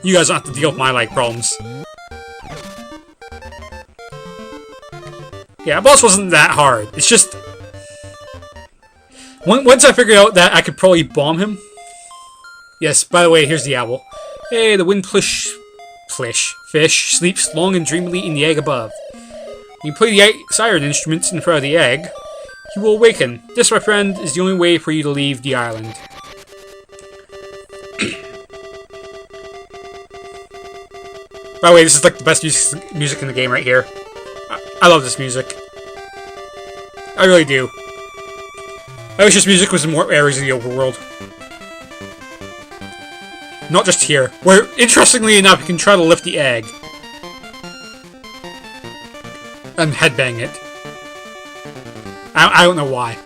You guys don't have to deal with my lag problems. Yeah, boss wasn't that hard. It's just... Once I figured out that I could probably bomb him... Yes, by the way, here's the owl. Hey, the windfish sleeps long and dreamily in the egg above. When you play the siren instruments in front of the egg, he will awaken. This, my friend, is the only way for you to leave the island. By the way, this is like the best music in the game right here. I love this music. I really do. I wish this music was in more areas of the overworld. Not just here, where, interestingly enough, you can try to lift the egg. And headbang it. I don't know why.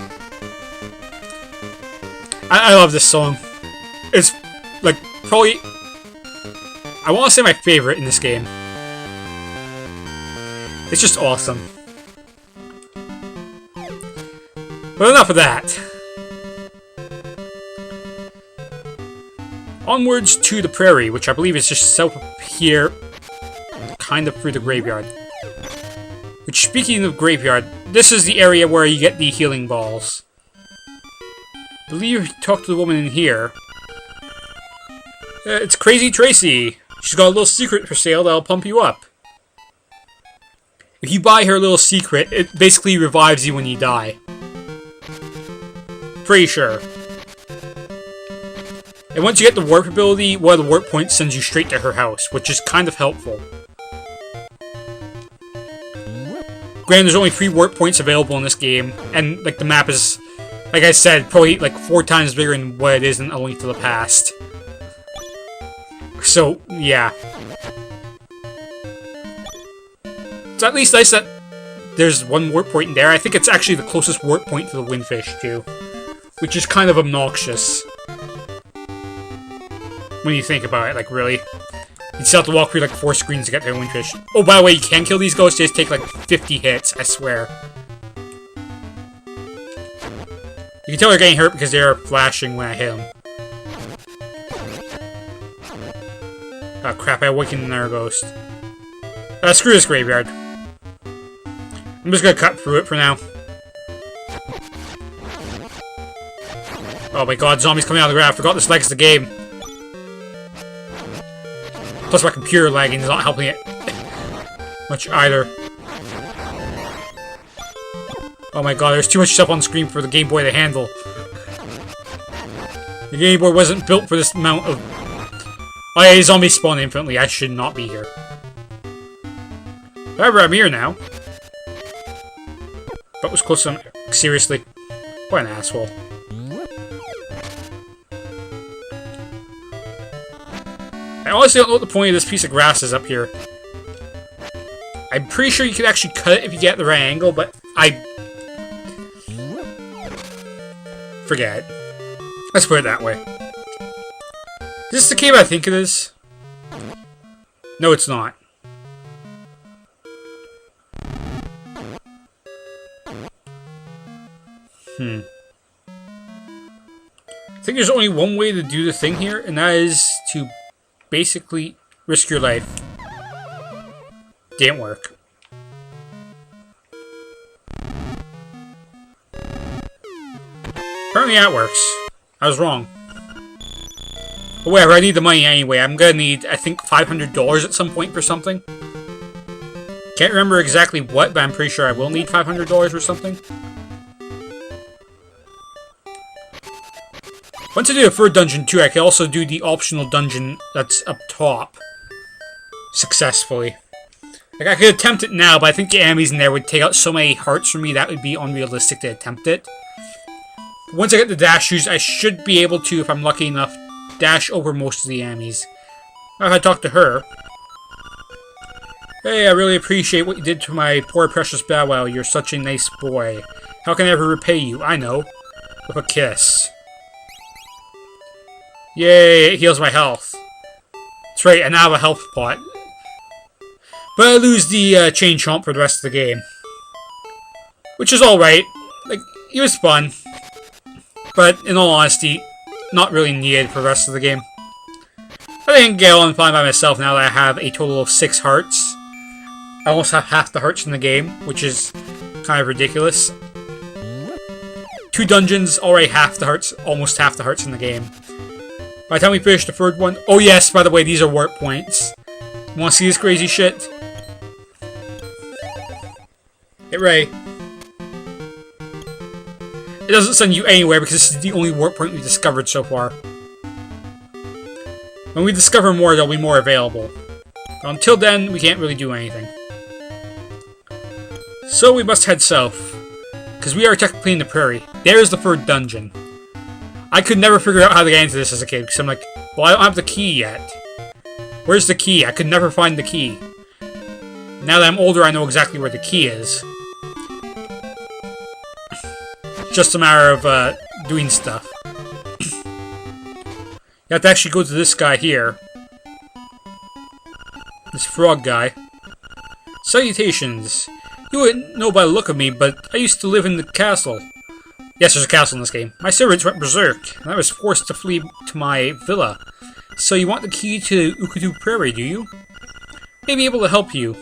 I love this song. It's, like, probably... I want to say my favorite in this game. It's just awesome. But enough of that. Onwards to the prairie, which I believe is just south of here, kind of through the graveyard. Which, speaking of graveyard, this is the area where you get the healing balls. I believe you talk to the woman in here. It's Crazy Tracy. She's got a little secret for sale that'll pump you up. If you buy her little secret, it basically revives you when you die. Pretty sure. And once you get the warp ability, one of the warp points sends you straight to her house, which is kind of helpful. Granted, there's only 3 warp points available in this game, and like the map is, like I said, probably like 4 times bigger than what it is in A Link to the Past. So, yeah. It's at least nice that there's one warp point in there. I think it's actually the closest warp point to the windfish, too. Which is kind of obnoxious. When you think about it, like, really. You still have to walk through, like, 4 screens to get to the windfish. Oh, by the way, you can kill these ghosts, they just take, like, 50 hits, I swear. You can tell they're getting hurt because they're flashing when I hit them. Oh crap, I awakened another ghost. Screw this graveyard. I'm just gonna cut through it for now. Oh my god, zombies coming out of the ground. I forgot this lags the game. Plus my computer lagging is not helping it much either. Oh my god, there's too much stuff on screen for the Game Boy to handle. The Game Boy wasn't built for this amount of... Oh yeah, zombies spawn infinitely. I should not be here. However, I'm here now. That was close to... Seriously. What an asshole. I honestly don't know what the point of this piece of grass is up here. I'm pretty sure you could actually cut it if you get the right angle, but forget it. Let's put it that way. Is this the cave I think it is? No, it's not. I think there's only one way to do the thing here, and that is to basically risk your life. Didn't work. Apparently that works. I was wrong. But whatever, I need the money anyway. I'm gonna need, I think, $500 at some point for something. Can't remember exactly what, but I'm pretty sure I will need $500 or something. Once I do the third dungeon too, I can also do the optional dungeon that's up top. Successfully. Like, I could attempt it now, but I think the enemies in there would take out so many hearts from me that would be unrealistic to attempt it. Once I get the dash shoes, I should be able to, if I'm lucky enough, dash over most of the enemies. If I talk to her. Hey, I really appreciate what you did to my poor precious Bow Wow. You're such a nice boy. How can I ever repay you? I know. With a kiss. Yay, it heals my health. That's right, I now have a health pot. But I lose the chain chomp for the rest of the game. Which is alright. Like, it was fun. But, in all honesty, not really needed for the rest of the game. I think I can get on fine by myself now that I have a total of 6 hearts. I almost have half the hearts in the game, which is kind of ridiculous. 2 dungeons, already half the hearts, almost half the hearts in the game. By the time we finish the 3rd one... Oh yes, by the way, these are warp points. You wanna see this crazy shit? Hit Ray. It doesn't send you anywhere because this is the only warp point we've discovered so far. When we discover more, there'll be more available. But until then, we can't really do anything. So we must head south. Because we are technically in the prairie. There's the 3rd dungeon. I could never figure out how to get into this as a kid, because I'm like, well, I don't have the key yet. Where's the key? I could never find the key. Now that I'm older, I know exactly where the key is. Just a matter of doing stuff. You have to actually go to this guy here. This frog guy. Salutations. You wouldn't know by the look of me, but I used to live in the castle. Yes, there's a castle in this game. My servants went berserk, and I was forced to flee to my villa. So you want the key to Ukutu Prairie, do you? May be able to help you.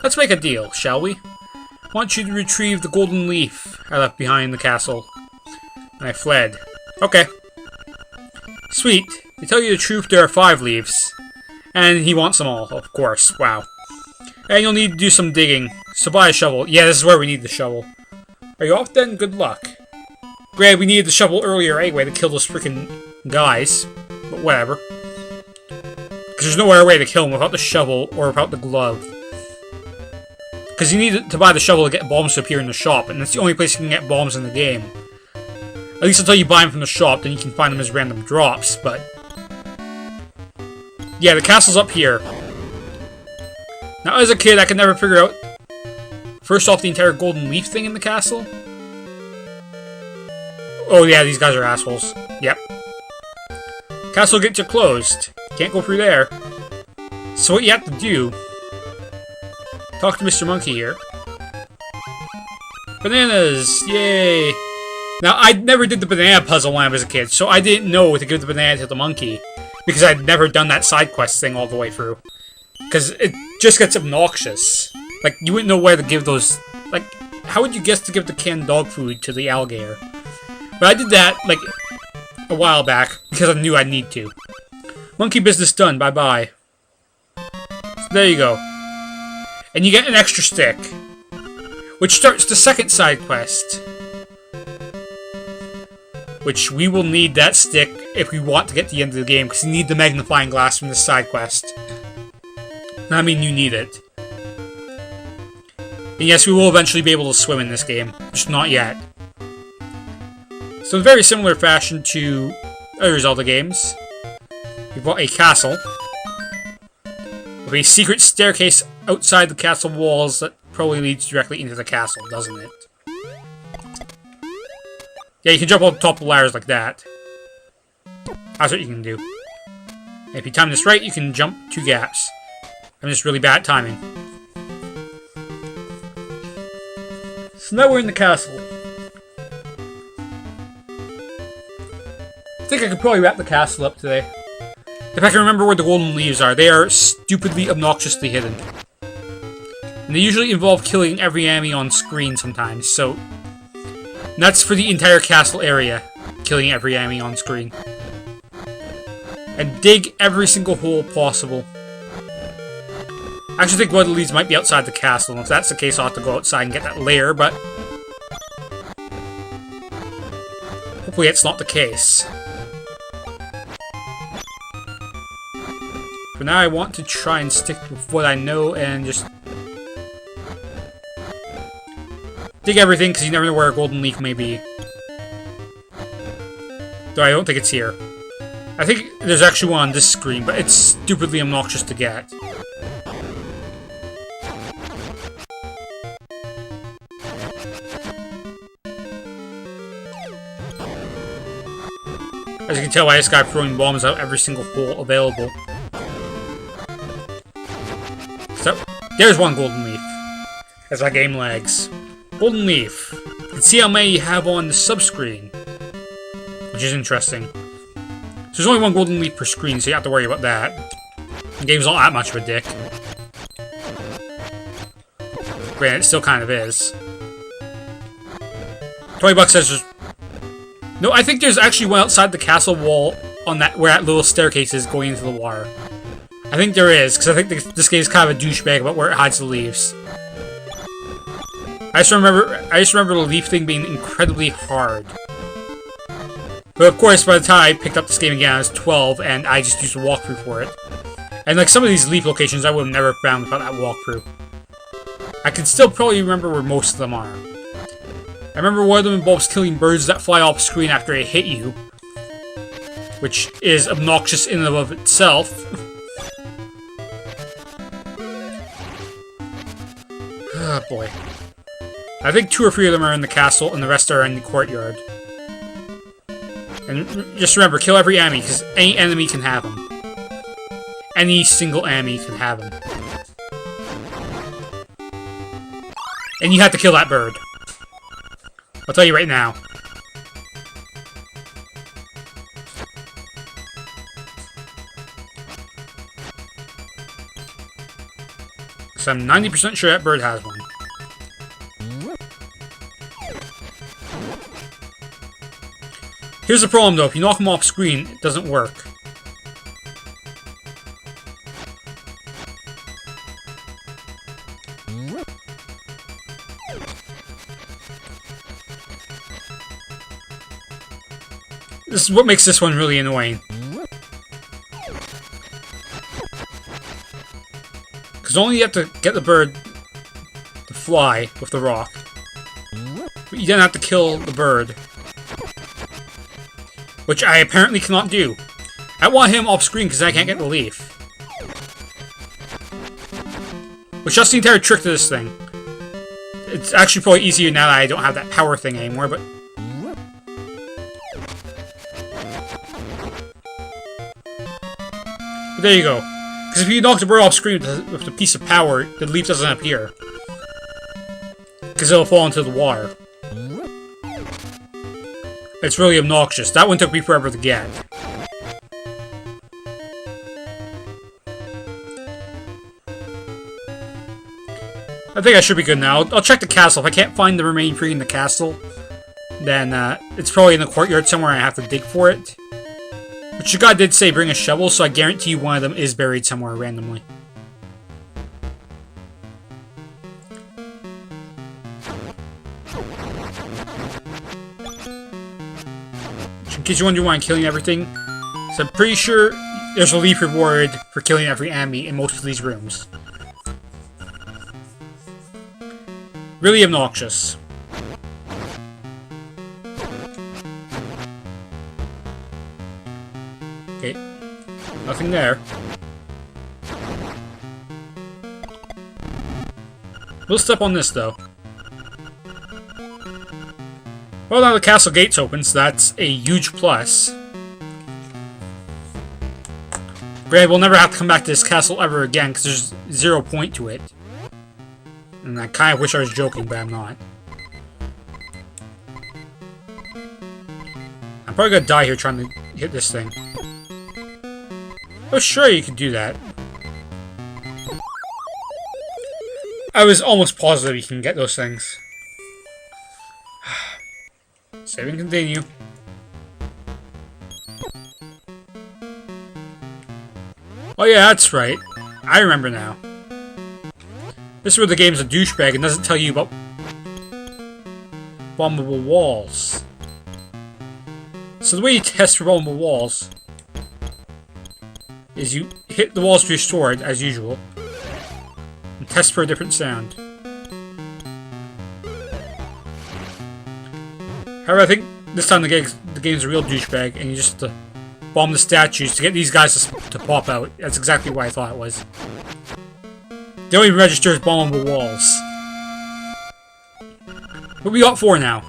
Let's make a deal, shall we? I want you to retrieve the golden leaf I left behind in the castle. And I fled. Okay. Sweet. To tell you the truth, there are 5 leaves. And he wants them all, of course. Wow. And you'll need to do some digging. So buy a shovel. Yeah, this is where we need the shovel. Are you off then? Good luck. Granted, we needed the shovel earlier anyway to kill those freaking guys. But whatever. Because there's no other way to kill them without the shovel or without the glove. Because you need to buy the shovel to get bombs to appear in the shop. And that's the only place you can get bombs in the game. At least until you buy them from the shop, then you can find them as random drops, but... Yeah, the castle's up here. Now, as a kid, I could never figure out... First off, the entire golden leaf thing in the castle. Oh yeah, these guys are assholes. Yep. Castle gets you closed. Can't go through there. So what you have to do... Talk to Mr. Monkey here. Bananas! Yay! Now, I never did the banana puzzle when I was a kid, so I didn't know to give the banana to the monkey. Because I'd never done that side quest thing all the way through. Because it just gets obnoxious. Like, you wouldn't know where to give those... Like, how would you guess to give the canned dog food to the alligator? But I did that, like, a while back, because I knew I'd need to. Monkey business done, bye-bye. So there you go. And you get an extra stick. Which starts the 2nd side quest. Which we will need that stick if we want to get to the end of the game, because you need the magnifying glass from this side quest. And I mean, you need it. And yes, we will eventually be able to swim in this game, just not yet. So in very similar fashion to other Zelda games, we've got a castle with a secret staircase outside the castle walls that probably leads directly into the castle, doesn't it? Yeah, you can jump on top of the ladders like that. That's what you can do. And if you time this right, you can jump 2 gaps. I'm just really bad at timing. So now we're in the castle. I think I could probably wrap the castle up today. If I can remember where the golden leaves are, they are stupidly, obnoxiously hidden. And they usually involve killing every enemy on screen sometimes, so... And that's for the entire castle area, killing every enemy on screen. And dig every single hole possible. I actually think one of the leads might be outside the castle, and if that's the case, I'll have to go outside and get that layer, but... Hopefully it's not the case. For now, I want to try and stick with what I know and just... dig everything, because you never know where a golden leaf may be. Though I don't think it's here. I think there's actually one on this screen, but it's stupidly obnoxious to get. As you can tell by this guy throwing bombs out every single hole available. So, there's one golden leaf. As my game lags. Golden leaf. You can see how many you have on the subscreen. Which is interesting. So there's only one golden leaf per screen, so you have to worry about that. The game's not that much of a dick. Granted, it still kind of is. $20 says there's... No, I think there's actually one outside the castle wall on that where that little staircase is going into the water. I think there is, because I think this game's kind of a douchebag about where it hides the leaves. I just remember the leaf thing being incredibly hard. But of course, by the time I picked up this game again, I was 12, and I just used a walkthrough for it. And like some of these leaf locations, I would have never found without that walkthrough. I can still probably remember where most of them are. I remember one of them involves killing birds that fly off screen after they hit you, which is obnoxious in and of itself. Ah, boy. I think 2 or 3 of them are in the castle, and the rest are in the courtyard. And just remember, kill every enemy, because any enemy can have them. Any single enemy can have them. And you have to kill that bird. I'll tell you right now. So I'm 90% sure that bird has one. Here's the problem though, if you knock him off screen, it doesn't work. This is what makes this one really annoying. Because only you have to get the bird to fly with the rock. But you then have to kill the bird. Which I apparently cannot do. I want him off screen because I can't get the leaf. Which that's the entire trick to this thing. It's actually probably easier now that I don't have that power thing anymore, but... But there you go. Because if you knock the bird off screen with a piece of power, the leaf doesn't appear. Because it'll fall into the water. It's really obnoxious. That one took me forever to get. I think I should be good now. I'll check the castle. If I can't find the remaining tree in the castle, then it's probably in the courtyard somewhere and I have to dig for it. But your guy did say bring a shovel, so I guarantee you one of them is buried somewhere randomly. In case you wonder why I'm killing everything, so I'm pretty sure there's a leaf reward for killing every enemy in most of these rooms. Really obnoxious. Okay, nothing there. We'll step on this though. Well, now the castle gate's open, so that's a huge plus. Granted, we'll never have to come back to this castle ever again, because there's 0 point to it. And I kind of wish I was joking, but I'm not. I'm probably gonna die here trying to hit this thing. Oh, sure, you can do that. I was almost positive you can get those things. Save and continue. Oh yeah, that's right. I remember now. This is where the game's a douchebag and doesn't tell you about bombable walls. So the way you test for bombable walls is you hit the walls with your sword, as usual, and test for a different sound. However, I think this time the game's a real douchebag, and you just have to bomb the statues to get these guys to pop out. That's exactly what I thought it was. They don't even register as bombable walls. But we got 4 now.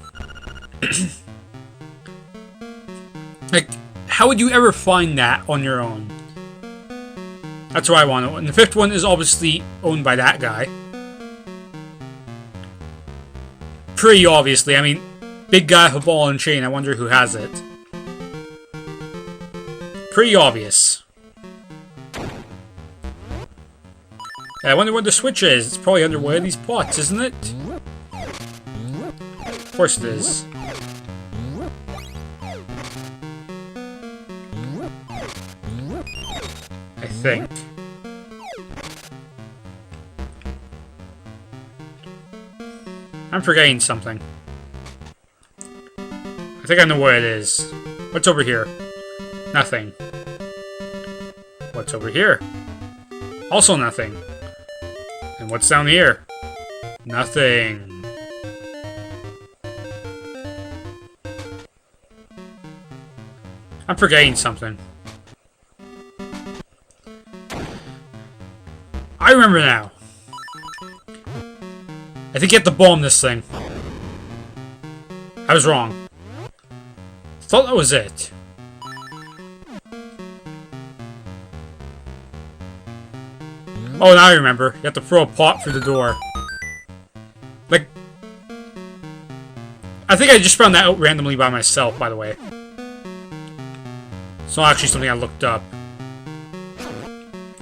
Like, how would you ever find that on your own? That's what I want to know. And the 5th one is obviously owned by that guy. Pretty obviously, I mean... Big guy with a ball and chain, I wonder who has it. Pretty obvious. I wonder what the switch is. It's probably under one of these pots, isn't it? Of course it is. I think. I'm forgetting something. I think I know what it is. What's over here? Nothing. What's over here? Also nothing. And what's down here? Nothing. I'm forgetting something. I remember now. I think you have to bomb this thing. I was wrong. Thought that was it. Oh, now I remember. You have to throw a pot through the door. Like... I think I just found that out randomly by myself, by the way. It's not actually something I looked up.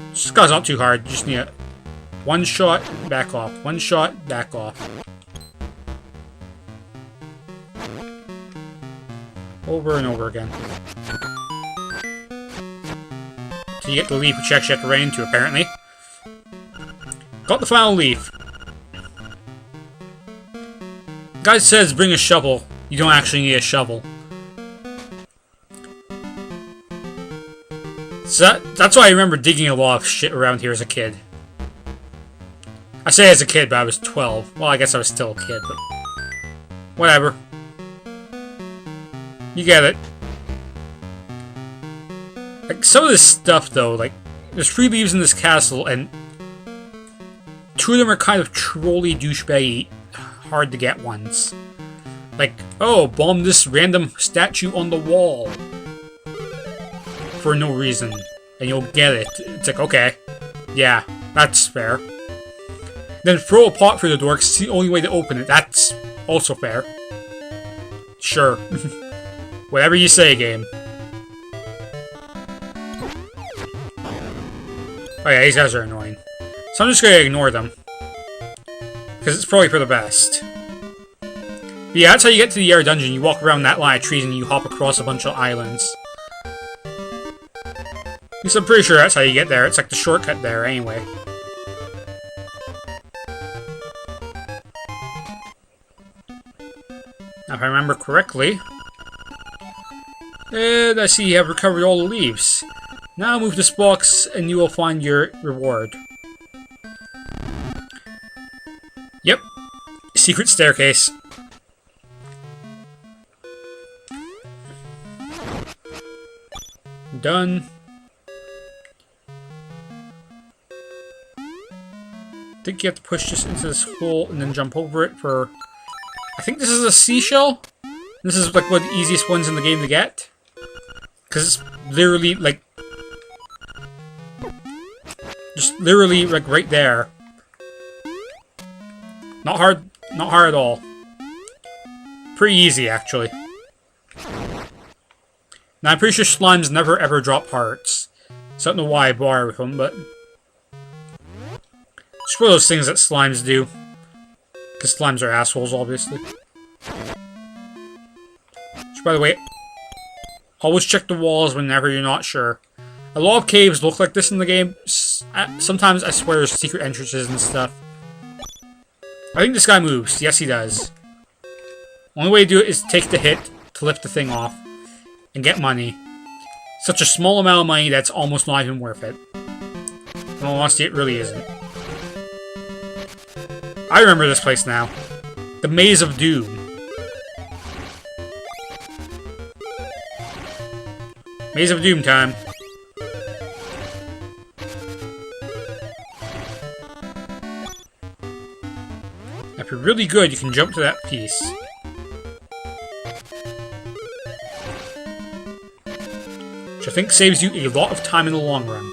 This guy's not too hard. You just need a... one shot, back off. One shot, back off. Over and over again. So you get the leaf, which you actually have to run into, apparently. Got the final leaf. Guy says bring a shovel. You don't actually need a shovel. So that's why I remember digging a lot of shit around here as a kid. I say as a kid, but I was 12. Well, I guess I was still a kid, but... whatever. You get it. Like, some of this stuff, though, like... there's 3 leaves in this castle, and... 2 of them are kind of trolly douchebaggy, hard to get ones. Like, oh, bomb this random statue on the wall. For no reason. And you'll get it. It's like, okay. Yeah, that's fair. Then throw a pot through the door, 'cause it's the only way to open it. That's also fair. Sure. Whatever you say, game. Oh yeah, these guys are annoying. So I'm just gonna ignore them. Because it's probably for the best. But yeah, that's how you get to the air dungeon. You walk around that line of trees and you hop across a bunch of islands. At least I'm pretty sure that's how you get there. It's like the shortcut there, anyway. Now, if I remember correctly... and I see you have recovered all the leaves. Now move this box and you will find your reward. Yep. Secret staircase. Done. I think you have to push this into this hole and then jump over it for... I think this is a seashell? This is like one of the easiest ones in the game to get. Because it's literally like... just literally like right there. Not hard at all. Pretty easy, actually. Now, I'm pretty sure slimes never ever drop hearts. So I don't know why I bother with them, but... it's one of those things that slimes do. Because slimes are assholes, obviously. Which, by the way, always check the walls whenever you're not sure. A lot of caves look like this in the game. Sometimes I swear there's secret entrances and stuff. I think this guy moves. Yes, he does. Only way to do it is take the hit to lift the thing off. And get money. Such a small amount of money that's almost not even worth it. In all honesty, it really isn't. I remember this place now. The Maze of Doom. Maze of Doom time. If you're really good, you can jump to that piece. Which I think saves you a lot of time in the long run.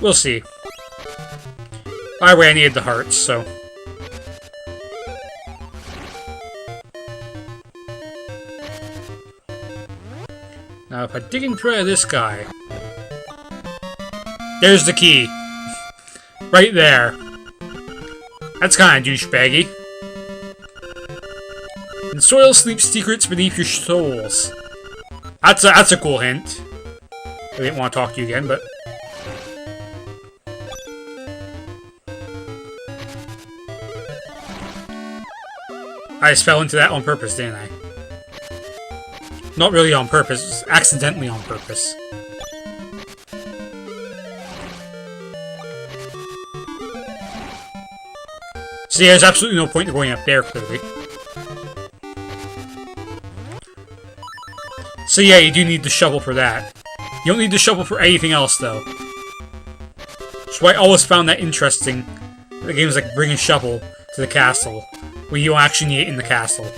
We'll see. Either way, I needed the hearts, so... Now, if I dig in front of this guy... There's the key. Right there. That's kind of douchebaggy. And soil sleeps secrets beneath your soles. That's a cool hint. I didn't want to talk to you again, but... I just fell into that on purpose, didn't I? Not really on purpose, accidentally on purpose. So yeah, there's absolutely no point to going up there, clearly. So yeah, you do need the shovel for that. You don't need the shovel for anything else, though. So I always found that interesting. The game's like bring a shovel to the castle, where you don't actually need it in the castle.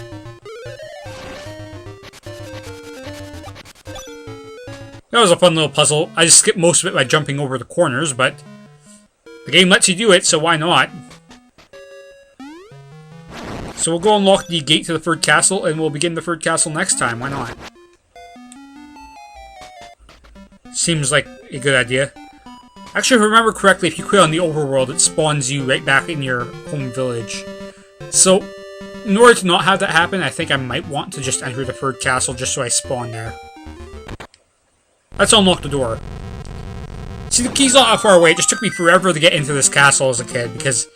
That was a fun little puzzle. I just skipped most of it by jumping over the corners, but the game lets you do it, so why not? So we'll go unlock the gate to the third castle, and we'll begin the third castle next time. Why not? Seems like a good idea. Actually, if I remember correctly, if you quit on the overworld, it spawns you right back in your home village. So, in order to not have that happen, I think I might want to just enter the third castle just so I spawn there. Let's unlock the door. See, the key's not that far away. It just took me forever to get into this castle as a kid, because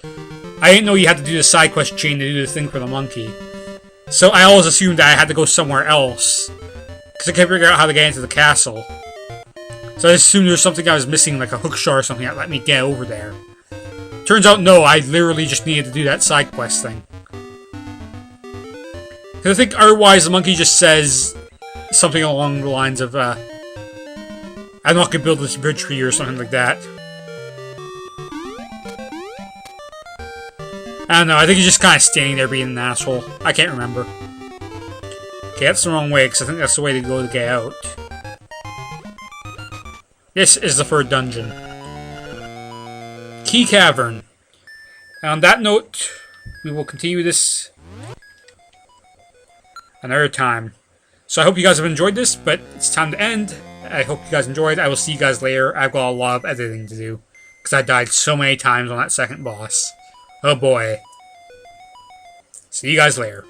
I didn't know you had to do the side quest chain to do the thing for the monkey. So I always assumed that I had to go somewhere else, because I couldn't figure out how to get into the castle. So I assumed there was something I was missing, like a hookshot or something that let me get over there. Turns out, no, I literally just needed to do that side quest thing. Because I think otherwise the monkey just says something along the lines of, I'm not gonna build this bridge for you, or something like that. I don't know, I think he's just kind of standing there being an asshole. I can't remember. Okay, that's the wrong way, because I think that's the way to go to get out. This is the third dungeon. Key Cavern. And on that note, we will continue this another time. So I hope you guys have enjoyed this, but it's time to end. I hope you guys enjoyed. I will see you guys later. I've got a lot of editing to do, because I died so many times on that second boss. Oh boy. See you guys later.